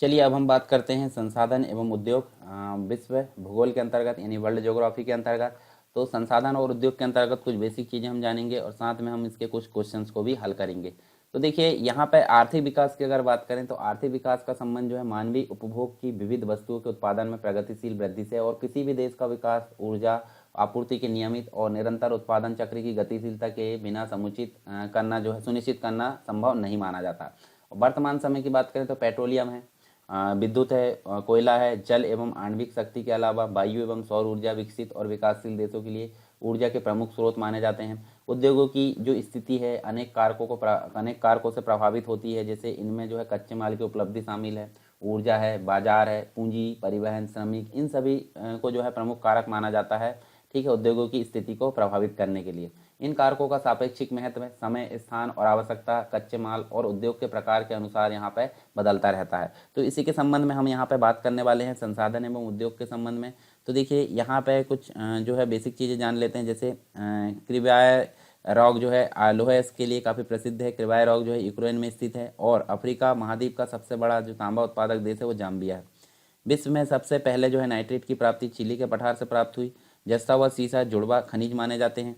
चलिए अब हम बात करते हैं संसाधन एवं उद्योग विश्व भूगोल के अंतर्गत यानी वर्ल्ड ज्योग्राफी के अंतर्गत। तो संसाधन और उद्योग के अंतर्गत कुछ बेसिक चीज़ें हम जानेंगे और साथ में हम इसके कुछ क्वेश्चंस को भी हल करेंगे। तो देखिए यहाँ पे आर्थिक विकास की अगर बात करें तो आर्थिक विकास का संबंध जो है मानवीय उपभोग की विविध वस्तुओं के उत्पादन में प्रगतिशील वृद्धि से, और किसी भी देश का विकास ऊर्जा आपूर्ति के नियमित और निरंतर उत्पादन चक्र की गतिशीलता के बिना समुचित करना जो है सुनिश्चित करना संभव नहीं माना जाता। वर्तमान समय की बात करें तो पेट्रोलियम है, विद्युत है, कोयला है, जल एवं आणविक शक्ति के अलावा वायु एवं सौर ऊर्जा विकसित और विकासशील देशों के लिए ऊर्जा के प्रमुख स्रोत माने जाते हैं। उद्योगों की जो स्थिति है अनेक कारकों से प्रभावित होती है, जैसे इनमें जो है कच्चे माल की उपलब्धि शामिल है, ऊर्जा है, बाजार है, पूंजी, परिवहन, श्रमिक, इन सभी को जो है प्रमुख कारक माना जाता है। ठीक है, उद्योगों की स्थिति को प्रभावित करने के लिए इन कारकों का सापेक्षिक महत्व है, समय, स्थान और आवश्यकता कच्चे माल और उद्योग के प्रकार के अनुसार यहाँ पे बदलता रहता है। तो इसी के संबंध में हम यहाँ पे बात करने वाले हैं संसाधन एवं उद्योग के संबंध में। तो देखिए यहाँ पे कुछ जो है बेसिक चीज़ें जान लेते हैं, जैसे क्रिवाय रॉक जो है लोहे के लिए काफ़ी प्रसिद्ध है। क्रिवाय रॉक जो है यूक्रेन में स्थित है और अफ्रीका महाद्वीप का सबसे बड़ा जो तांबा उत्पादक देश है वो जाम्बिया है। विश्व में सबसे पहले जो है नाइट्रेट की प्राप्ति चिली के पठार से प्राप्त हुई। जस्ता व सीसा जुड़वा खनिज माने जाते हैं।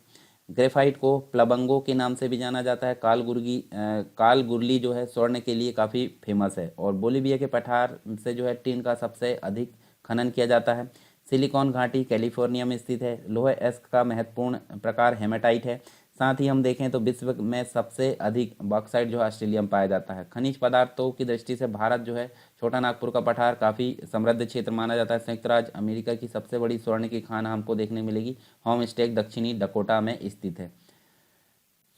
ग्रेफाइट को प्लबंगो के नाम से भी जाना जाता है। कालगुरली जो है स्वर्ण के लिए काफ़ी फेमस है और बोलीविया के पठार से जो है टीन का सबसे अधिक खनन किया जाता है। सिलिकॉन घाटी कैलिफोर्निया में स्थित है। लोहे एस्क का महत्वपूर्ण प्रकार हेमेटाइट है। साथ ही हम देखें तो विश्व में सबसे अधिक बॉक्साइट जो है ऑस्ट्रेलिया में पाया जाता है। खनिज पदार्थों की दृष्टि से भारत जो है छोटा नागपुर का पठार काफ़ी समृद्ध क्षेत्र माना जाता है। संयुक्त राज्य अमेरिका की सबसे बड़ी स्वर्ण की खान हमको देखने मिलेगी। होम स्टेक दक्षिणी डकोटा में स्थित है।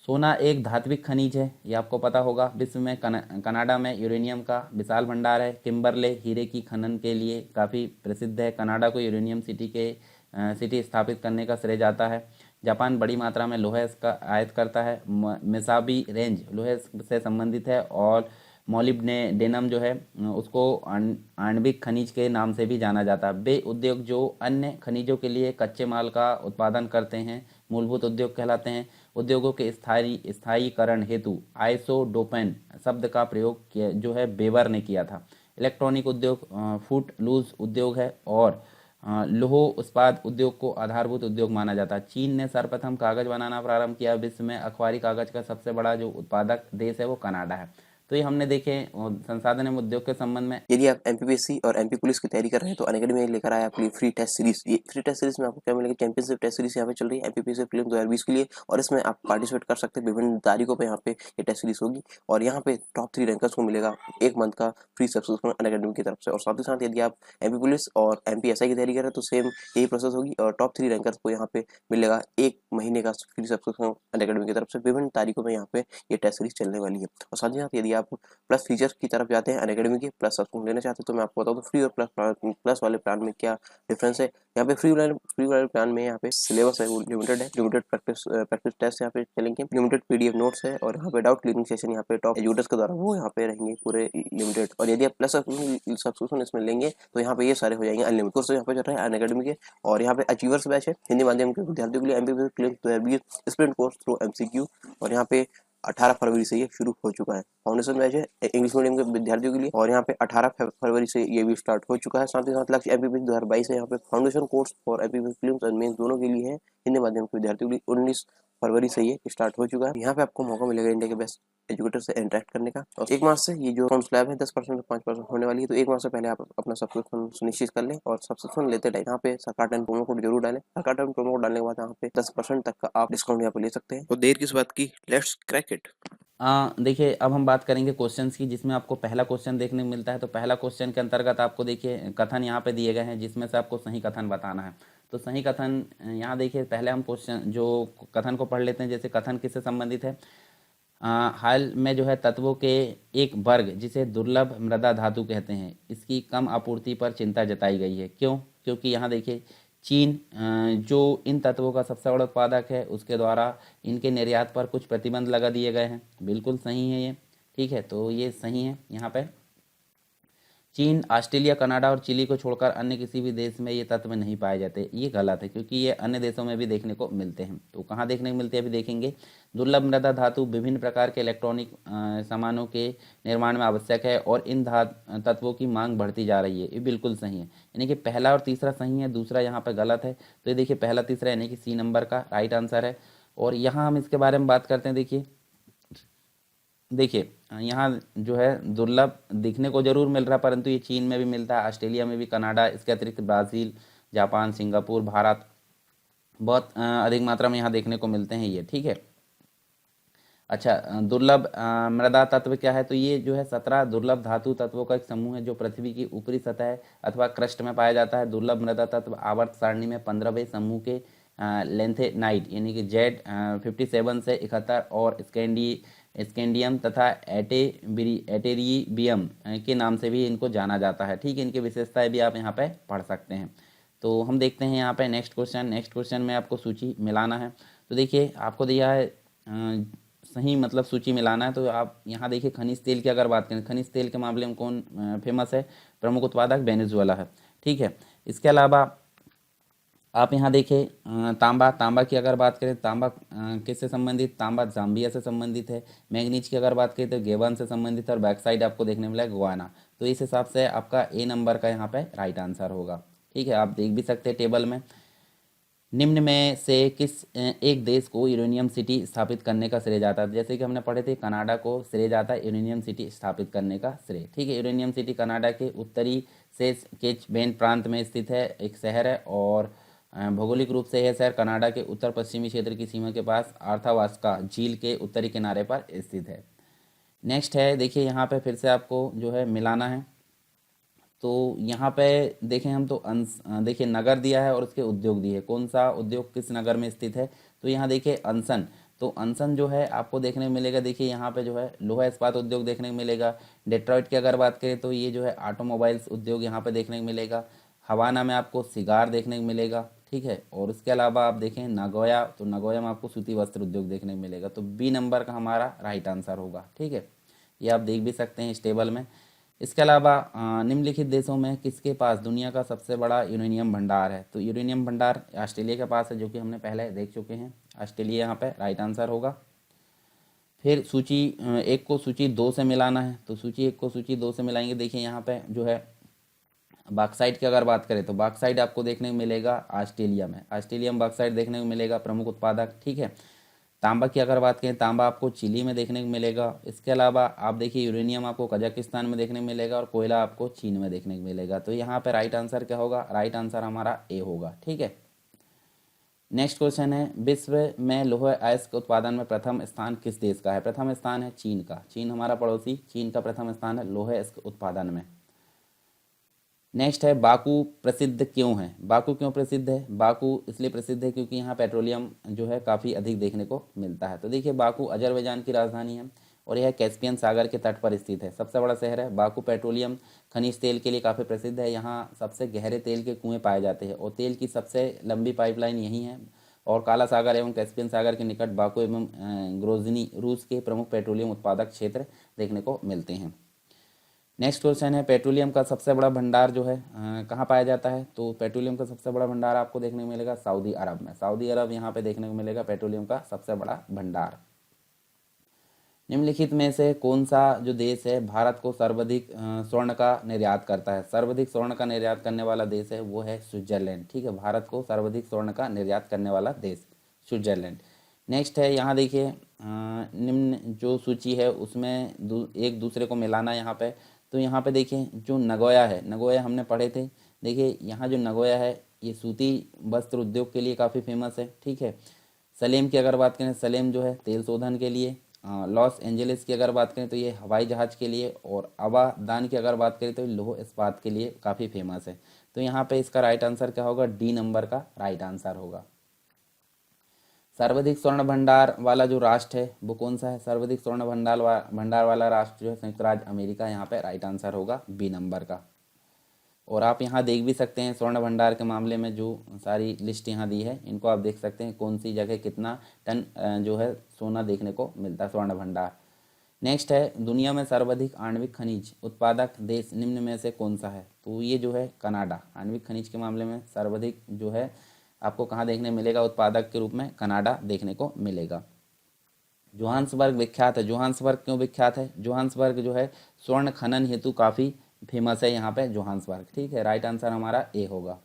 सोना एक धात्विक खनिज है, ये आपको पता होगा। विश्व में कनाडा में यूरेनियम का विशाल भंडार है। किम्बरले हीरे की खनन के लिए काफ़ी प्रसिद्ध है। कनाडा को यूरेनियम सिटी स्थापित करने का श्रेय जाता है। जापान बड़ी मात्रा में लोहे का आयात करता है। मिसाबी रेंज लोहे से संबंधित है और मोलिब्डेनम जो है उसको आणविक खनिज के नाम से भी जाना जाता है। वे उद्योग जो अन्य खनिजों के लिए कच्चे माल का उत्पादन करते हैं मूलभूत उद्योग कहलाते हैं। उद्योगों के स्थायीकरण हेतु आइसोडोपेन शब्द का प्रयोग किया जो है बेवर ने किया था। इलेक्ट्रॉनिक उद्योग फूट लूज उद्योग है और लौह इस्पात उद्योग को आधारभूत उद्योग माना जाता है। चीन ने सर्वप्रथम कागज बनाना प्रारंभ किया। विश्व में अखबारी कागज का सबसे बड़ा जो उत्पादक देश है वो कनाडा है। तो ये हमने देखे संसाधन एवं उद्योग के संबंध में। यदि आप एमपीपीएससी और एमपी पुलिस की तैयारी कर रहे हैं तो अनअकैडमी में लेकर आया आपके लिए फ्री टेस्ट सीरीज। ये फ्री टेस्ट सीरीज में आपको क्या मिलेगा, चैंपियनशिप टेस्ट सीरीज यहाँ पे चल रही है एमपीपीएससी प्रीलिम्स 2020 के लिए, और इसमें आप पार्टिसिपेट कर सकते हैं। विभिन्न तारीखों पे यहाँ पे ये टेस्ट सीरीज होगी और यहाँ पे टॉप 3 रैंकर्स को मिलेगा 1 मंथ का फ्री सब्सक्रिप्शन अनअकैडमी की तरफ से। और साथ ही साथ यदि आप एमपी पुलिस और एमपीएसआई की तैयारी कर रहे हैं तो सेम यही प्रोसेस होगी और टॉप 3 रैंकर्स को यहाँ पे मिलेगा 1 महीने का फ्री सब्सक्रिप्शन अनअकैडमी की तरफ से। विभिन्न तारीखों में यहाँ पे ये टेस्ट सीरीज चलने वाली है। और साथ ही साथ यदि आप प्लस फीचर्स की तरफ जाते हैं अनअकैडमी के, प्लस सब्सक्रिप्शन लेना चाहते हैं, तो मैं आपको बता दूं फ्री और प्लस वाले प्लान में क्या डिफरेंस है। यहाँ पे फ्री वाले प्लान में यहाँ पे सिलेबस है वो लिमिटेड है। लिमिटेड प्रैक्टिस टेस्ट यहाँ पे चलेंगे, लिमिटेड पीडीएफ नोट्स है और यहाँ पे डाउट क्लियरिंग सेशन यहाँ पे टॉप एजुकेटर्स के द्वारा वो यहाँ पे रहेंगे पूरे लिमिटेड। और यदि आप प्लस सब्सक्रिप्शन इसमें लेंगे तो यहाँ पे ये सारे हो जाएंगे अनलिमिटेड। कोर्स यहाँ पे चल रहा है अनअकैडमी के और यहाँ पे अचीवर्स बैच है हिंदी माध्यम के विद्यार्थियों के लिए MPPSC prelims 2020 sprint course through MCQ, और यहाँ पे 18 फरवरी से ये शुरू हो चुका है। फाउंडेशन बैच है इंग्लिश मीडियम के विद्यार्थियों के लिए और यहाँ पे 18 फरवरी से ये भी स्टार्ट हो चुका है। साथ ही साथ लक्ष्य एमपीपीएससी 2022 है यहाँ पे फाउंडेशन कोर्स और एमपीपीएससी प्रीलिम्स और मेंस दोनों के लिए है। हिंदी माध्यम के विद्यार्थियों के लिए 19 फरवरी से ये स्टार्ट हो चुका है। यहाँ पे आपको मौका मिलेगा इंडिया के बेस्ट एजुकेटर से इंटरेक्ट करने का। और 1 मार्च से ये जो स्लैब है 10% से 5% होने वाली है, तो 1 मार्च से पहले आप अपना सब्सक्रिप्शन सुनिश्चित कर लें। और सब्सक्रिप्शन लेते टाइम यहाँ पे सरकार टाइम प्रोमो कोड जरूर डालें। सरकार टाइम प्रोमो कोड डालने के बाद यहाँ पे 10% तक का आप डिस्काउंट यहाँ पे ले सकते हैं। तो देर किस बात की, लेट्स क्रैक इट। देखिए अब हम बात करेंगे क्वेश्चंस की, जिसमें आपको पहला क्वेश्चन देखने को मिलता है। तो पहला क्वेश्चन के अंतर्गत आपको देखिए कथन यहाँ पे दिए गए हैं जिसमें से आपको सही कथन बताना है। तो सही कथन यहाँ देखिए, पहले हम क्वेश्चन जो कथन को पढ़ लेते हैं। जैसे कथन किससे संबंधित है, हाल में जो है तत्वों के एक वर्ग जिसे दुर्लभ मृदा धातु कहते हैं, इसकी कम आपूर्ति पर चिंता जताई गई है। क्यों? क्योंकि यहाँ देखिए चीन जो इन तत्वों का सबसे बड़ा उत्पादक है उसके द्वारा इनके निर्यात पर कुछ प्रतिबंध लगा दिए गए हैं। बिल्कुल सही है ये, ठीक है, तो ये सही है यहाँ पे। चीन, ऑस्ट्रेलिया, कनाडा और चिली को छोड़कर अन्य किसी भी देश में ये तत्व नहीं पाए जाते। ये गलत है, क्योंकि ये अन्य देशों में भी देखने को मिलते हैं। तो कहाँ देखने को मिलते हैं अभी देखेंगे। दुर्लभ मृदा धातु विभिन्न प्रकार के इलेक्ट्रॉनिक सामानों के निर्माण में आवश्यक है और इन तत्वों की मांग बढ़ती जा रही है। ये बिल्कुल सही है, यानी कि पहला और तीसरा सही है, दूसरा यहाँ पर गलत है। तो ये देखिए पहला तीसरा यानी कि सी नंबर का राइट आंसर है। और यहाँ हम इसके बारे में बात करते हैं। देखिए यहाँ जो है दुर्लभ दिखने को जरूर मिल रहा है, परंतु ये चीन में भी मिलता है, ऑस्ट्रेलिया में भी, कनाडा, इसके अतिरिक्त ब्राज़ील, जापान, सिंगापुर, भारत, बहुत अधिक मात्रा में यहाँ देखने को मिलते हैं ये। ठीक है। अच्छा, दुर्लभ मृदा तत्व क्या है? तो ये जो है 17 दुर्लभ धातु तत्वों का एक समूह है जो पृथ्वी की ऊपरी सतह अथवा क्रस्ट में पाया जाता है। दुर्लभ मृदा तत्व आवर्त सारणी में 15वें समूह के लेंथेनाइट यानी कि जेड 57 से 71 और स्कैंडियम तथा एटेरिबियम के नाम से भी इनको जाना जाता है। ठीक है, इनकी विशेषताएं भी आप यहाँ पे पढ़ सकते हैं। तो हम देखते हैं यहाँ पे नेक्स्ट क्वेश्चन में आपको सूची मिलाना है। तो देखिए आपको दिया है सही मतलब सूची मिलाना है। तो आप यहाँ देखिए खनिज तेल की अगर बात करें, खनिज तेल के मामले में कौन फेमस है? प्रमुख उत्पादक वेनेजुएला है। ठीक है। इसके अलावा आप यहाँ देखिए तांबा की अगर बात करें, तांबा किससे संबंधित? तांबा जाम्बिया से संबंधित है। मैंगनीज की अगर बात करें तो गेवन से संबंधित है और बैक साइड आपको देखने मिला है गुआना। तो इस हिसाब से आपका ए नंबर का यहाँ पे राइट आंसर होगा। ठीक है, आप देख भी सकते हैं टेबल में। निम्न में से किस एक देश को यूरेनियम सिटी स्थापित करने का श्रेय जाता है? जैसे कि हमने पढ़े थे, कनाडा को श्रेय जाता है यूरेनियम सिटी स्थापित करने का श्रेय। ठीक है, यूरेनियम सिटी कनाडा के उत्तरी सेस्केचवेन प्रांत में स्थित है, एक शहर है और भौगोलिक रूप से यह शहर कनाडा के उत्तर पश्चिमी क्षेत्र की सीमा के पास आर्थावास्का झील के उत्तरी किनारे पर स्थित है। नेक्स्ट है, देखिए यहाँ पे फिर से आपको जो है मिलाना है। तो यहाँ पे देखें हम तो देखिए नगर दिया है और उसके उद्योग दिए है। कौन सा उद्योग किस नगर में स्थित है? तो यहाँ देखिए अनसन। तो अनसन जो है आपको देखने को मिलेगा, देखिए यहाँ पे जो है लोहा इस्पात उद्योग देखने को मिलेगा। डेट्रॉइट की अगर बात करें तो ये जो है ऑटोमोबाइल्स उद्योग यहाँ पे देखने को मिलेगा। हवाना में आपको सिगार देखने को मिलेगा। ठीक है, और उसके अलावा आप देखें नागोया, तो नागोया में आपको सूती वस्त्र उद्योग देखने को मिलेगा। तो बी नंबर का हमारा राइट आंसर होगा। ठीक है, ये आप देख भी सकते हैं इस टेबल में। इसके अलावा निम्नलिखित देशों में किसके पास दुनिया का सबसे बड़ा यूरेनियम भंडार है? तो यूरेनियम भंडार ऑस्ट्रेलिया के पास है, जो कि हमने पहले देख चुके हैं। ऑस्ट्रेलिया यहाँ पे राइट आंसर होगा। फिर सूची एक को सूची 2 से मिलाना है। तो सूची 1 को सूची 2 से मिलाएंगे। देखिए यहाँ पे जो है बॉक्साइट की अगर बात करें तो बॉक्साइट आपको देखने को मिलेगा ऑस्ट्रेलिया में। ऑस्ट्रेलिया में बॉक्साइट देखने को मिलेगा, प्रमुख उत्पादक। ठीक है। तांबा की अगर बात करें, तांबा आपको चिली में देखने को मिलेगा। इसके अलावा आप देखिए यूरेनियम आपको कजाकिस्तान में देखने को मिलेगा और कोयला आपको चीन में देखने को मिलेगा। तो यहाँ पे राइट आंसर क्या होगा? राइट आंसर हमारा ए होगा। ठीक है। नेक्स्ट क्वेश्चन है, विश्व में लौह अयस्क उत्पादन में प्रथम स्थान किस देश का है? प्रथम स्थान है चीन का। चीन हमारा पड़ोसी, चीन का प्रथम स्थान है लौह अयस्क उत्पादन में। नेक्स्ट है, बाकू प्रसिद्ध क्यों है? बाकू क्यों प्रसिद्ध है? बाकू इसलिए प्रसिद्ध है क्योंकि यहाँ पेट्रोलियम जो है काफ़ी अधिक देखने को मिलता है। तो देखिए बाकू अजरबैजान की राजधानी है और यह कैस्पियन सागर के तट पर स्थित है। सबसे बड़ा शहर है। बाकू पेट्रोलियम खनिज तेल के लिए काफ़ी प्रसिद्ध है। यहाँ सबसे गहरे तेल के कुएँ पाए जाते हैं और तेल की सबसे लंबी पाइपलाइन यहीं है। और काला सागर एवं कैस्पियन सागर के निकट बाकू एवं ग्रोजनी रूस के प्रमुख पेट्रोलियम उत्पादक क्षेत्र देखने को मिलते हैं। नेक्स्ट क्वेश्चन है, पेट्रोलियम का सबसे बड़ा भंडार जो है कहाँ पाया जाता है? तो पेट्रोलियम का सबसे बड़ा भंडार आपको देखने को मिलेगा सऊदी अरब में। सऊदी अरब यहाँ पे देखने को मिलेगा पेट्रोलियम का सबसे बड़ा भंडार। निम्नलिखित में से कौन सा जो देश है भारत को सर्वाधिक स्वर्ण का निर्यात करता है? सर्वाधिक स्वर्ण का निर्यात करने वाला देश है वो है स्विट्जरलैंड। ठीक है, भारत को सर्वाधिक स्वर्ण का निर्यात करने वाला देश स्विट्जरलैंड। नेक्स्ट है, यहाँ देखिए निम्न जो सूची है उसमें एक दूसरे को मिलाना है यहाँ पे। तो यहाँ पे देखिए जो नगोया है, नगोया हमने पढ़े थे। देखिए यहाँ जो नगोया है ये सूती वस्त्र उद्योग के लिए काफ़ी फेमस है। ठीक है। सलेम की अगर बात करें, सलेम जो है तेल शोधन के लिए। लॉस एंजलिस की अगर बात करें तो ये हवाई जहाज़ के लिए। और अबादान की अगर बात करें तो लौह इस्पात के लिए काफ़ी फेमस है। तो यहाँ पे इसका राइट आंसर क्या होगा? डी नंबर का राइट आंसर होगा। सर्वाधिक स्वर्ण भंडार वाला जो राष्ट्र है वो कौन सा है? सर्वाधिक स्वर्ण भंडार वाला राष्ट्र जो है संयुक्त राज्य अमेरिका। यहाँ पे राइट आंसर होगा बी नंबर का। और आप यहाँ देख भी सकते हैं स्वर्ण भंडार के मामले में जो सारी लिस्ट यहाँ दी है, इनको आप देख सकते हैं कौन सी जगह कितना टन जो है सोना देखने को मिलता है स्वर्ण भंडार। नेक्स्ट है दुनिया में सर्वाधिक आणविक खनिज उत्पादक देश निम्न में से कौन सा है? तो ये जो है कनाडा, आणविक खनिज के मामले में सर्वाधिक जो है आपको कहाँ देखने मिलेगा उत्पादक के रूप में? कनाडा देखने को मिलेगा। जोहान्सबर्ग विख्यात है। जोहान्सबर्ग क्यों विख्यात है? जोहान्सबर्ग जो है स्वर्ण खनन हेतु काफ़ी फेमस है यहाँ पे जोहान्सबर्ग। ठीक है, राइट आंसर हमारा ए होगा।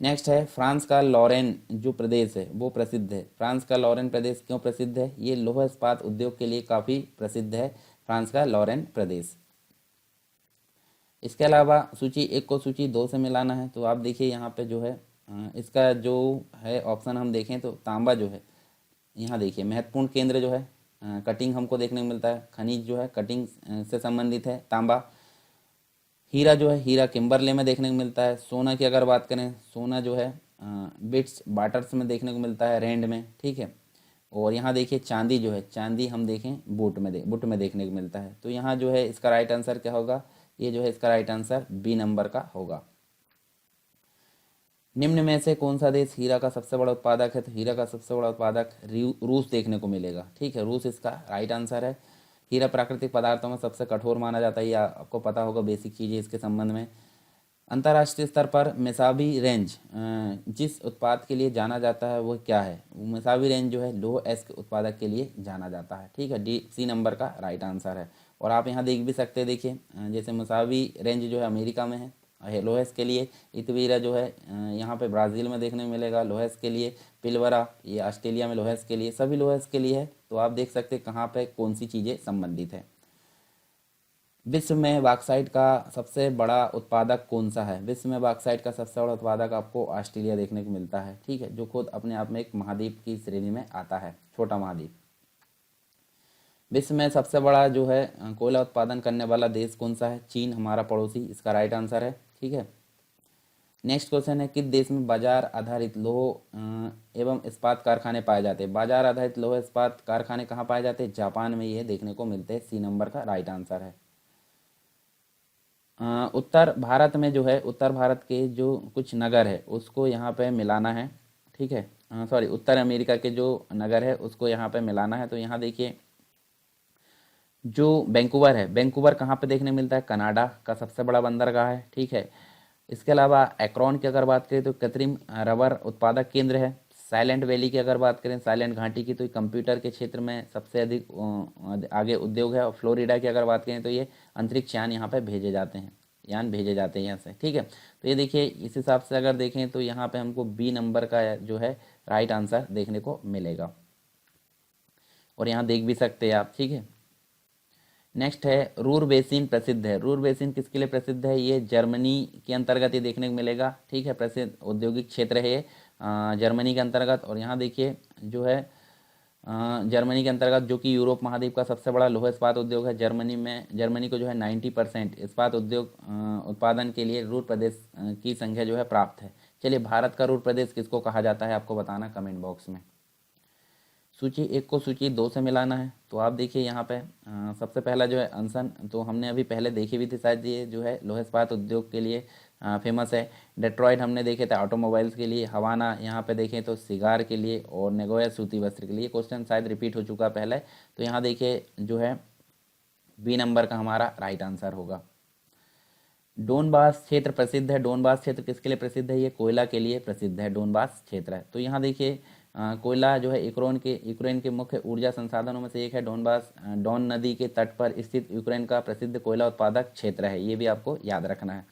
नेक्स्ट है फ्रांस का लॉरेन जो प्रदेश है वो प्रसिद्ध है। फ्रांस का लॉरेन प्रदेश क्यों प्रसिद्ध है? ये लौह इस्पात उद्योग के लिए काफ़ी प्रसिद्ध है फ्रांस का लॉरेन प्रदेश। इसके अलावा सूची 1 को सूची 2 से मिलाना है, तो आप देखिए यहाँ पे जो है इसका जो है ऑप्शन हम देखें तो तांबा जो है, यहाँ देखिए महत्वपूर्ण केंद्र जो है कटिंग हमको देखने को मिलता है। खनिज जो है कटिंग से संबंधित है तांबा। हीरा जो है हीरा किम्बरले में देखने को मिलता है। सोना की अगर बात करें, सोना जो है बिट्स बाटर्स में देखने को मिलता है, रैंड में। ठीक है, और यहाँ देखिए चांदी जो है, चांदी हम देखें बुट में देखने को मिलता है। तो यहाँ जो है इसका राइट आंसर क्या होगा? ये जो है इसका राइट आंसर बी नंबर का होगा। निम्न में से कौन सा देश हीरा का सबसे बड़ा उत्पादक है? तो हीरा का सबसे बड़ा उत्पादक रूस देखने को मिलेगा। ठीक है, रूस इसका राइट आंसर है। हीरा प्राकृतिक पदार्थों में सबसे कठोर माना जाता है, या आपको पता होगा बेसिक चीज़ें इसके संबंध में। अंतर्राष्ट्रीय स्तर पर मेसाबी रेंज जिस उत्पाद के लिए जाना जाता है वो क्या है? वो मेसाबी रेंज जो है लौह अयस्क उत्पादक के लिए जाना जाता है। ठीक है, डी सी नंबर का राइट आंसर है। और आप यहाँ देख भी सकते हैं, देखिए जैसे मेसाबी रेंज जो है अमेरिका में है लौह अयस्क के लिए। इतवीरा जो है यहाँ पे ब्राज़ील में देखने को मिलेगा लौह अयस्क के लिए। पिलवरा ये ऑस्ट्रेलिया में लौह अयस्क के लिए, सभी लौह अयस्क के लिए है। तो आप देख सकते हैं कहाँ पे कौन सी चीज़ें संबंधित है। विश्व में बॉक्साइट का सबसे बड़ा उत्पादक कौन सा है? विश्व में बॉक्साइट का सबसे बड़ा उत्पादक आपको ऑस्ट्रेलिया देखने को मिलता है। ठीक है, जो खुद अपने आप में एक महाद्वीप की श्रेणी में आता है, छोटा महाद्वीप। विश्व में सबसे बड़ा जो है कोयला उत्पादन करने वाला देश कौन सा है? चीन हमारा पड़ोसी, इसका राइट आंसर है। ठीक है, नेक्स्ट क्वेश्चन है किस देश में बाजार आधारित लौह एवं इस्पात कारखाने पाए जाते हैं? बाजार आधारित लौह इस्पात कारखाने कहाँ पाए जाते हैं? जापान में ये देखने को मिलते हैं। सी नंबर का राइट आंसर है। उत्तर भारत में जो है उत्तर भारत के जो कुछ नगर है उसको यहाँ पे मिलाना है। ठीक है, सॉरी उत्तर अमेरिका के जो नगर है उसको यहाँ पे मिलाना है। तो यहाँ देखिए जो वैंकूवर है, वैंकूवर कहाँ पे देखने मिलता है? कनाडा का सबसे बड़ा बंदरगाह है। ठीक है, इसके अलावा एक्रोन की अगर बात करें तो कृत्रिम रबर उत्पादक केंद्र है। साइलेंट वैली की अगर बात करें, साइलेंट घाटी की, तो ये कंप्यूटर के क्षेत्र में सबसे अधिक आगे उद्योग है। और फ्लोरिडा की अगर बात करें तो ये अंतरिक्ष यान यहाँ पे भेजे जाते हैं, यान भेजे जाते हैं यहाँ से। ठीक है, तो ये देखिए इस हिसाब से अगर देखें तो यहाँ पे हमको बी नंबर का जो है राइट आंसर देखने को मिलेगा। और यहाँ देख भी सकते हैं आप। ठीक है, नेक्स्ट है रूर बेसिन प्रसिद्ध है। रूर बेसिन किसके लिए प्रसिद्ध है? ये जर्मनी के अंतर्गत ये देखने को मिलेगा। ठीक है, प्रसिद्ध औद्योगिक क्षेत्र है ये जर्मनी के अंतर्गत। और यहाँ देखिए जो है जर्मनी के अंतर्गत, जो कि यूरोप महाद्वीप का सबसे बड़ा लौह इस्पात उद्योग है। जर्मनी को जो है 90% इस्पात उद्योग उत्पादन के लिए रूर प्रदेश की संख्या जो है प्राप्त है। चलिए, भारत का रूर प्रदेश किसको कहा जाता है आपको बताना कमेंट बॉक्स में। सूची 1 को सूची 2 से मिलाना है। तो आप देखिए यहाँ पे सबसे पहला जो है अनसन, तो हमने अभी पहले देखी भी थी शायद, ये जो है लोह इस्पात उद्योग के लिए फेमस है। डेट्रॉयट हमने देखे थे ऑटोमोबाइल्स के लिए। हवाना यहाँ पे देखें तो सिगार के लिए। और नेगोया सूती वस्त्र के लिए। क्वेश्चन शायद रिपीट हो चुका पहले। तो यहाँ देखिए जो है बी नंबर का हमारा राइट आंसर होगा। डोनबास क्षेत्र प्रसिद्ध है। डोनबास क्षेत्र किसके लिए प्रसिद्ध है? ये कोयला के लिए प्रसिद्ध है, डोनबास क्षेत्र है। तो यहाँ देखिए कोयला जो है यूक्रेन के मुख्य ऊर्जा संसाधनों में से एक है। डोनबास डॉन नदी के तट पर स्थित यूक्रेन का प्रसिद्ध कोयला उत्पादक क्षेत्र है, ये भी आपको याद रखना है।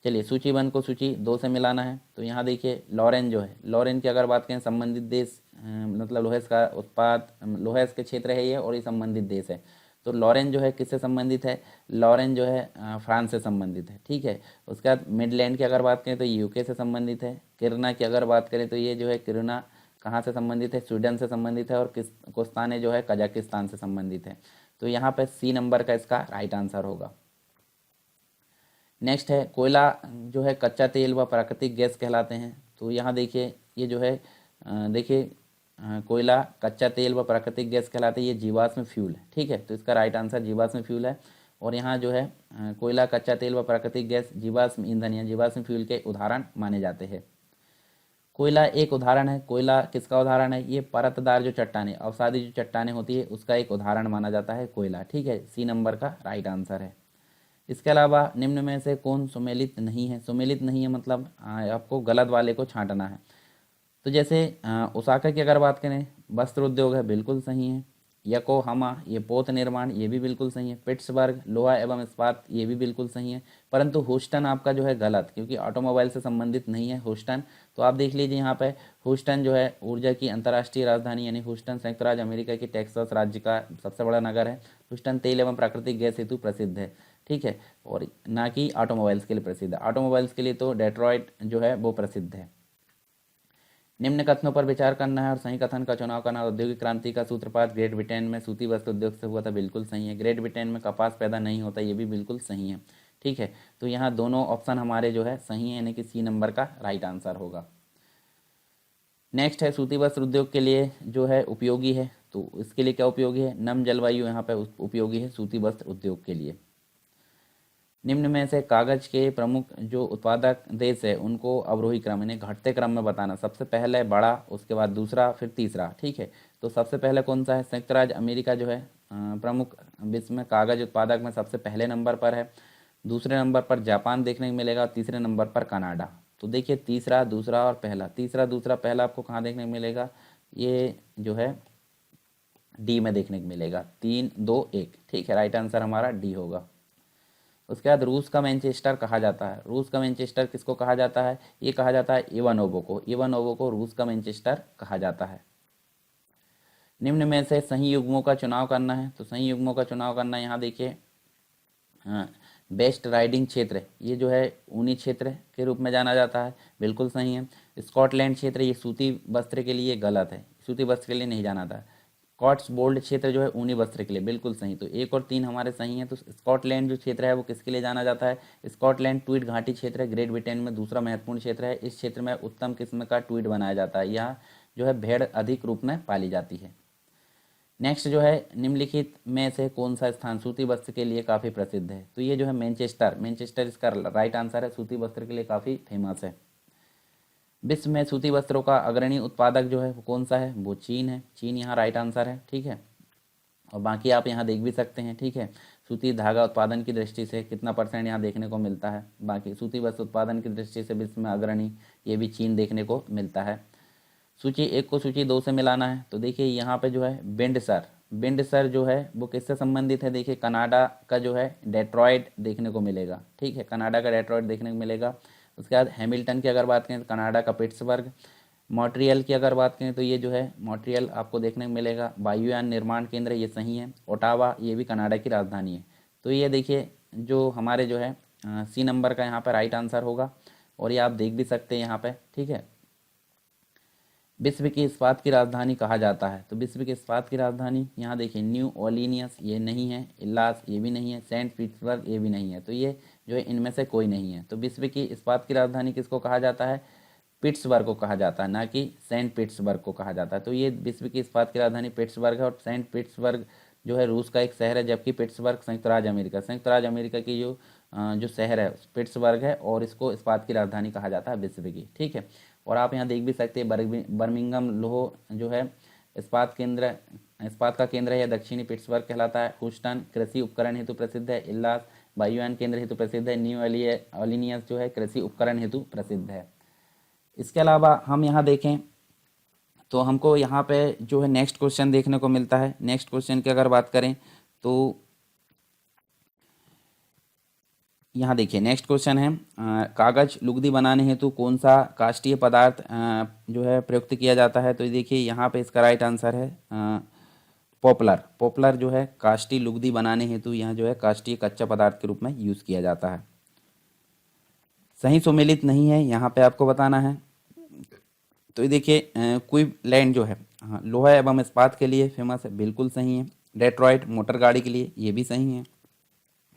चलिए, सूची 1 को सूची 2 से मिलाना है। तो यहाँ देखिए लॉरेन जो है, लॉरेन की अगर बात करें संबंधित देश मतलब लोहेस का उत्पाद लोहेस के क्षेत्र है ये, और ये संबंधित देश है। तो लॉरेन जो है किससे संबंधित है? लॉरेन जो है फ्रांस से संबंधित है। ठीक है, उसके बाद मिडलैंड की अगर बात करें तो यूके से संबंधित है। किरना की अगर बात करें तो ये जो है किरना कहाँ से संबंधित है? स्वीडन से संबंधित है। और कोस्ताने जो है कजाकिस्तान से संबंधित है। तो यहाँ पे सी नंबर का इसका राइट आंसर होगा। नेक्स्ट है कोयला जो है कच्चा तेल व प्राकृतिक गैस कहलाते हैं। तो यहाँ देखिए ये जो है देखिए कोयला कच्चा तेल व प्राकृतिक गैस कहलाते हैं, ये जीवाश्म फ्यूल है। ठीक है, तो इसका राइट आंसर जीवाश्म फ्यूल है। और यहाँ जो है कोयला कच्चा तेल व प्राकृतिक गैस जीवाश्म ईंधन या जीवाश्म फ्यूल के उदाहरण माने जाते हैं। कोयला एक उदाहरण है। कोयला किसका उदाहरण है? ये परतदार जो चट्टानें, अवसादी जो चट्टानें होती है उसका एक उदाहरण माना जाता है कोयला। ठीक है, सी नंबर का राइट आंसर है। इसके अलावा निम्न में से कौन सुमेलित नहीं है? सुमेलित नहीं है मतलब आपको गलत वाले को छांटना है। तो जैसे ओसाका की अगर बात करें, वस्त्र उद्योग है, बिल्कुल सही है। योकोहामा, ये पोत निर्माण, ये भी बिल्कुल सही है। पिट्सबर्ग, लोहा एवं इस्पात, ये भी बिल्कुल सही है। परंतु ह्यूस्टन आपका जो है गलत, क्योंकि ऑटोमोबाइल से संबंधित नहीं है ह्यूस्टन। तो आप देख लीजिए यहाँ पे ह्यूस्टन जो है ऊर्जा की अंतर्राष्ट्रीय राजधानी, यानी ह्यूस्टन संयुक्त राज्य अमेरिका के टेक्सास राज्य का सबसे बड़ा नगर है। ह्यूस्टन तेल एवं प्राकृतिक गैस हेतु प्रसिद्ध है। ठीक है, और ना कि ऑटोमोबाइल्स के लिए प्रसिद्ध है। ऑटोमोबाइल्स के लिए तो डेट्रॉइट जो है वो प्रसिद्ध है। निम्न कथनों पर विचार करना है और सही कथन का चुनाव करना। औद्योगिक क्रांति का सूत्रपात ग्रेट ब्रिटेन में सूती वस्त्र उद्योग से हुआ था, बिल्कुल सही है। ग्रेट ब्रिटेन में कपास पैदा नहीं होता, ये भी बिल्कुल सही है। ठीक है, तो यहाँ दोनों ऑप्शन हमारे जो है सही है, यानी कि सी नंबर का राइट आंसर होगा। नेक्स्ट है सूती वस्त्र उद्योग के लिए जो है उपयोगी है, तो इसके लिए क्या उपयोगी है? नम जलवायु यहाँ पे उपयोगी है सूती वस्त्र उद्योग के लिए। निम्न में से कागज के प्रमुख जो उत्पादक देश है उनको अवरोही क्रम यानी घटते क्रम में बताना। सबसे पहले बड़ा, उसके बाद दूसरा, फिर तीसरा। ठीक है, तो सबसे पहले कौन सा है? संयुक्त राज्य अमेरिका जो है प्रमुख विश्व में कागज उत्पादक में सबसे पहले नंबर पर है। दूसरे नंबर पर जापान देखने को मिलेगा, और तीसरे नंबर पर कनाडा। तो देखिए तीसरा, दूसरा और पहला, तीसरा, दूसरा, पहला आपको कहाँ देखने को मिलेगा? ये जो है डी में देखने को मिलेगा। 3, 2, 1। ठीक है, राइट आंसर हमारा डी होगा। उसके बाद रूस का मैनचेस्टर कहा जाता है। रूस का मैनचेस्टर किसको कहा जाता है? ये कहा जाता है इवानोवो को। इवानोवो को रूस का मैनचेस्टर कहा जाता है। निम्न में से सही युग्मों का चुनाव करना है, तो सही युग्मों का चुनाव करना यहाँ देखिए, हाँ, बेस्ट राइडिंग क्षेत्र, ये जो है ऊनी क्षेत्र के रूप में जाना जाता है, बिल्कुल सही है। स्कॉटलैंड क्षेत्र, ये सूती वस्त्र के लिए गलत है, सूती वस्त्र के लिए नहीं जाना था। कॉट्स बोल्ड क्षेत्र जो है ऊनी वस्त्र के लिए, बिल्कुल सही। तो 1 और 3 हमारे सही हैं। तो स्कॉटलैंड जो क्षेत्र है वो किसके लिए जाना जाता है? स्कॉटलैंड ट्वीट घाटी क्षेत्र है, ग्रेट ब्रिटेन में दूसरा महत्वपूर्ण क्षेत्र है। इस क्षेत्र में उत्तम किस्म का ट्वीट बनाया जाता है। यहाँ जो है भेड़ अधिक रूप में पाली जाती है। नेक्स्ट जो है निम्नलिखित में से कौन सा स्थान सूती वस्त्र के लिए काफ़ी प्रसिद्ध है? तो ये जो है मैनचेस्टर, मैनचेस्टर इसका राइट आंसर है, सूती वस्त्र के लिए काफ़ी फेमस है। विश्व में सूती वस्त्रों का अग्रणी उत्पादक जो है वो कौन सा है? वो चीन है। चीन यहाँ राइट आंसर है। ठीक है, और बाकी आप यहाँ देख भी सकते हैं। ठीक है, सूती धागा उत्पादन की दृष्टि से कितना % यहाँ देखने को मिलता है। बाकी सूती वस्त्र उत्पादन की दृष्टि से विश्व में अग्रणी ये भी चीन देखने को मिलता है। सूची 1 को सूची 2 से मिलाना है, तो देखिए यहाँ पे जो है बिंडसर, बिंडसर जो है वो किससे संबंधित है? देखिए कनाडा का जो है डेट्रॉइट देखने को मिलेगा। ठीक है, कनाडा का डेट्रॉइट देखने को मिलेगा। उसके बाद हैमिल्टन की अगर बात करें तो कनाडा का पिट्सबर्ग। मॉन्ट्रियल की अगर बात करें तो ये जो है मॉन्ट्रियल आपको देखने को मिलेगा। वायुयान निर्माण केंद्र, ये सही है। ओटावा, ये भी कनाडा की राजधानी है। तो ये देखिए जो हमारे जो है सी नंबर का यहाँ पर राइट आंसर होगा, और ये आप देख भी सकते हैं यहाँ पे। ठीक है, विश्व की इस्पात की राजधानी कहा जाता है, तो विश्व की इस्पात की राजधानी यहाँ देखिए न्यू ओलिनियस, ये नहीं है। इल्लास, ये भी नहीं है। सेंट पीटर्सबर्ग, ये भी नहीं है। तो ये जो है इनमें से कोई नहीं है। तो विश्व की इस्पात की राजधानी किसको कहा जाता है? पिट्सबर्ग को कहा जाता है, ना कि सेंट पीटर्सबर्ग को कहा जाता है। तो ये विश्व की इस्पात की राजधानी पिट्सबर्ग है, और सेंट पीटर्सबर्ग जो है रूस का एक शहर है, जबकि पिट्सबर्ग संयुक्त राज्य अमेरिका की जो शहर है पिट्सबर्ग है, और इसको इस्पात की राजधानी कहा जाता है विश्व की। ठीक है, और आप यहाँ देख भी सकते हैं बर्मिंघम लोह जो है इस्पात का केंद्र है, या दक्षिणी पिट्सबर्ग कहलाता है। ह्यूस्टन कृषि उपकरण हेतु प्रसिद्ध है। इल्लास वायुयान केंद्र हेतु प्रसिद्ध है। न्यू ओलिनियस जो है कृषि उपकरण हेतु प्रसिद्ध है। इसके अलावा हम यहाँ देखें तो हमको यहाँ पे जो है नेक्स्ट क्वेश्चन देखने को मिलता है। नेक्स्ट क्वेश्चन की अगर बात करें तो यहाँ देखिए नेक्स्ट क्वेश्चन है कागज लुगदी बनाने हेतु कौन सा काष्ठीय पदार्थ जो है प्रयुक्त किया जाता है? तो देखिए यहाँ पे इसका राइट आंसर है पॉपुलर। पॉपुलर जो है काष्ठीय लुगदी बनाने हेतु यहाँ जो है काष्ठीय कच्चा पदार्थ के रूप में यूज़ किया जाता है। सही सुमेलित नहीं है, यहाँ पे आपको बताना है। तो ये देखिए क्वींसलैंड जो है हाँ लोहा एवं इस्पात के लिए फेमस है, बिल्कुल सही है। डेट्रॉइट मोटर गाड़ी के लिए, ये भी सही है।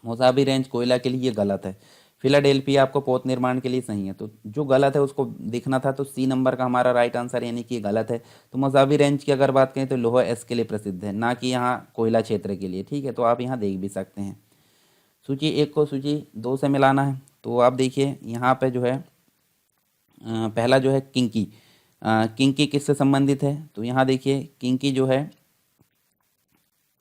मोजाबी रेंज कोयला के लिए, ये गलत है। फिलाडेल्फिया आपको पोत निर्माण के लिए सही है। तो जो गलत है उसको देखना था, तो सी नंबर का हमारा राइट आंसर यानी कि ये गलत है। तो मोजाबी रेंज की अगर बात करें तो लोहा एस के लिए प्रसिद्ध है, ना कि यहाँ कोयला क्षेत्र के लिए। ठीक है, तो आप यहाँ देख भी सकते हैं। सूची 1 को सूची 2 से मिलाना है, तो आप देखिए यहाँ पे जो है पहला जो है किंकी, किंकी किससे संबंधित है, तो यहाँ देखिए किंकी जो है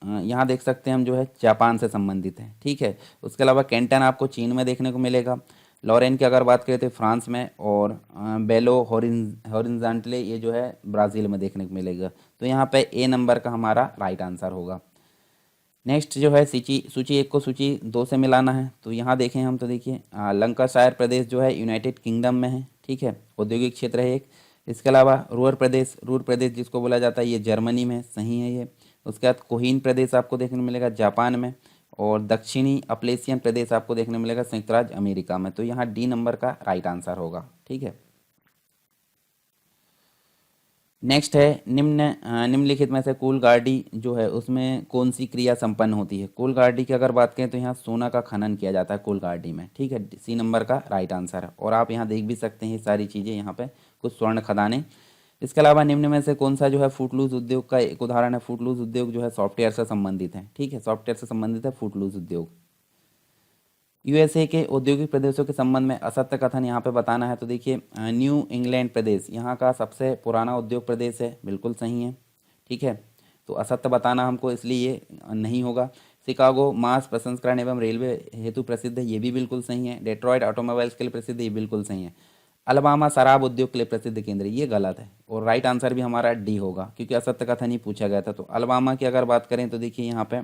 यहाँ देख सकते हैं हम जो है जापान से संबंधित है, ठीक है। उसके अलावा कैंटन आपको चीन में देखने को मिलेगा। लॉरेन की अगर बात करें तो फ्रांस में, और बेलो हॉरिज़ॉन्टले ये जो है ब्राज़ील में देखने को मिलेगा। तो यहाँ पे ए नंबर का हमारा राइट आंसर होगा। नेक्स्ट जो है सूची सूची एक को सूची दो से मिलाना है, तो यहाँ देखें हम, तो देखिए लंकाशायर प्रदेश जो है यूनाइटेड किंगडम में है, ठीक है, औद्योगिक क्षेत्र है एक। इसके अलावा रूर प्रदेश जिसको बोला जाता है ये जर्मनी में, सही है ये। उसके बाद कोहिन प्रदेश आपको देखने को मिलेगा जापान में, और दक्षिणी अपलेशियन प्रदेश आपको देखने को मिलेगा संयुक्त राज्य अमेरिका में। तो यहाँ डी नंबर का राइट आंसर होगा, ठीक है। नेक्स्ट है निम्नलिखित में से कूलगार्डी जो है उसमें कौन सी क्रिया संपन्न होती है। कूलगार्डी की अगर बात करें तो यहाँ सोना का खनन किया जाता है कूलगार्डी में, ठीक है, सी नंबर का राइट आंसर है। और आप यहाँ देख भी सकते हैं ये सारी चीज़ें, यहाँ पे कुछ स्वर्ण खदानें। इसके अलावा निम्न में से कौन सा जो है फुटलूज उद्योग का एक उदाहरण है। फुटलूज उद्योग जो है सॉफ्टवेयर से संबंधित है, ठीक है, सॉफ्टवेयर से संबंधित है फुटलूज उद्योग। यूएसए के औद्योगिक प्रदेशों के संबंध में असत्य कथन यहाँ पे बताना है, तो देखिए न्यू इंग्लैंड प्रदेश यहाँ का सबसे पुराना उद्योग प्रदेश है, बिल्कुल सही है, ठीक है। तो असत्य बताना हमको, इसलिए ये नहीं होगा। शिकागो मांस प्रसंस्करण एवं रेलवे हेतु प्रसिद्ध है, ये भी बिल्कुल सही है। डेट्रॉयट ऑटोमोबाइल्स के लिए प्रसिद्ध है, ये बिल्कुल सही है। अलबामा शराब उद्योग के लिए प्रसिद्ध केंद्र, ये गलत है, और राइट आंसर भी हमारा डी होगा, क्योंकि असत्य कथन ही पूछा गया था। तो अलबामा की अगर बात करें तो देखिए यहाँ पे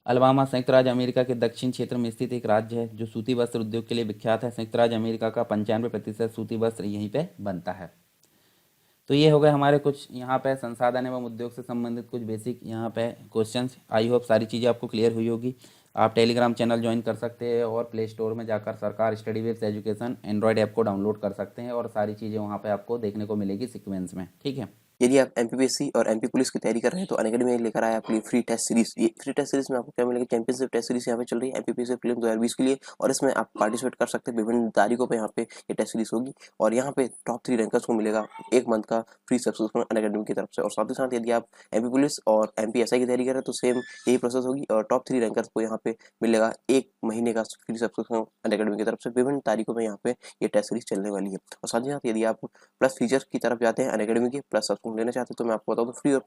अलबामा संयुक्त राज्य अमेरिका के दक्षिण क्षेत्र में स्थित एक राज्य है जो सूती वस्त्र उद्योग के लिए विख्यात है। संयुक्त राज्य अमेरिका का 95% सूती वस्त्र यहीं पे बनता है। तो ये हो गए हमारे कुछ यहाँ पे संसाधन एवं उद्योग से संबंधित कुछ बेसिक यहाँ पे क्वेश्चंस। आई होप सारी चीज़ें आपको क्लियर हुई होगी। आप टेलीग्राम चैनल ज्वाइन कर सकते हैं, और प्ले स्टोर में जाकर सरकार study with education Android app को डाउनलोड कर सकते हैं, और सारी चीज़ें वहाँ पे आपको देखने को मिलेगी सीक्वेंस में, ठीक है। यदि आप एमपीपीएससी और एमपी पुलिस की तैयारी कर रहे हैं तो अनअकैडमी में लेकर आया आपके लिए फ्री टेस्ट सीरीज। ये फ्री टेस्ट सीरीज में आपको क्या मिलेगा, चैंपियनशिप टेस्ट सीरीज यहाँ पे चल रही है एमपीपीएससी प्रीलिम्स 2020 के लिए, और इसमें आप पार्टिसिपेट कर सकते हैं। विभिन्न तारीखों पे यहाँ पे ये टेस्ट सीरीज होगी, और यहाँ पे टॉप 3 रैंकर्स को मिलेगा 1 मंथ का फ्री सब्सक्रिप्शन अनअकैडमी की तरफ से। और साथ ही साथ यदि आप एमपी पुलिस और एमपीएसआई की तैयारी कर रहे हैं तो सेम यही प्रोसेस होगी, और टॉप 3 रैंकर्स को यहाँ पे मिलेगा 1 महीने का फ्री सब्सक्रिप्शन अनअकैडमी की तरफ से। विभिन्न तारीखों में यहाँ पे ये टेस्ट सीरीज चलने वाली है। और साथ ही साथ यदि आप प्लस फीचर्स की तरफ जाते हैं अनअकैडमी के, प्लस सब्सक्रिप्शन लेना चाहते हैं, तो मैं आपको बता दूं फ्री और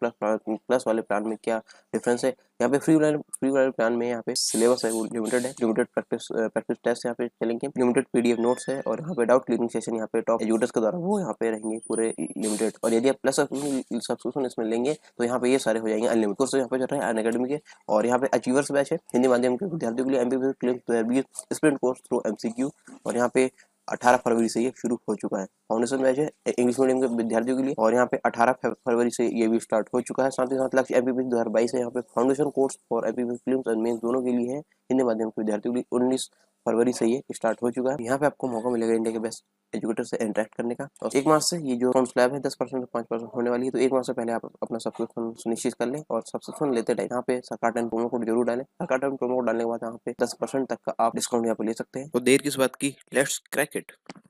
प्लस वाले प्लान में क्या डिफरेंस है। यहाँ पे फ्री वाले प्लान में यहाँ पे सिलेबस है वो लिमिटेड है, लिमिटेड प्रैक्टिस टेस्ट यहाँ पे चलेंगे, लिमिटेड पीडीएफ नोट्स है, और यहाँ पे डाउट क्लियरिंग सेशन यहाँ पे टॉप एजुकेटर्स के द्वारा वो यहाँ पे रहेंगे पूरे लिमिटेड। और यदि आप प्लस सब्सक्रिप्शन इसमें लेंगे तो यहाँ पे ये सारे हो जाएंगे अनलिमिटेड कोर्स यहाँ पे चल रहा है अनअकैडमी के। और यहाँ पे अचीवर्स बैच है हिंदी माध्यम के विद्यार्थियों के लिए, MPPSC prelims 2020 sprint course through MCQ, और यहाँ पे 18 फरवरी से ये शुरू हो चुका है। फाउंडेशन बैच है इंग्लिश मीडियम के विद्यार्थियों के लिए, और यहाँ पे 18 फरवरी से ये भी स्टार्ट हो चुका है। साथ ही साथ लक्ष्य एमपीपीएससी 2022 है, यहाँ पे फाउंडेशन कोर्स और एमपीपीएससी प्रीलिम्स और मेंस दोनों के लिए है हिंदी माध्यम के विद्यार्थियों के लिए। 19 फरवरी से ये स्टार्ट हो चुका है। यहाँ पे आपको मौका मिलेगा इंडिया के बेस्ट एजुकेटर से इंटरेक्ट करने का। और 1 मार्च से ये जो फॉर्म स्लैब है 10% से 5% होने वाली है, तो 1 मार्च से पहले आप अपना सब्सक्रिप्शन सुनिश्चित कर लें। और सब्सक्रिप्शन लेते टाइम यहाँ पे सरकार टाइम प्रोमो कोड जरूर डालें। सरकार टाइम प्रोमो कोड डालने के बाद यहाँ पे 10% तक का आप डिस्काउंट यहाँ पे ले सकते हैं। तो देर किस बात की, लेट्स क्रैक इट।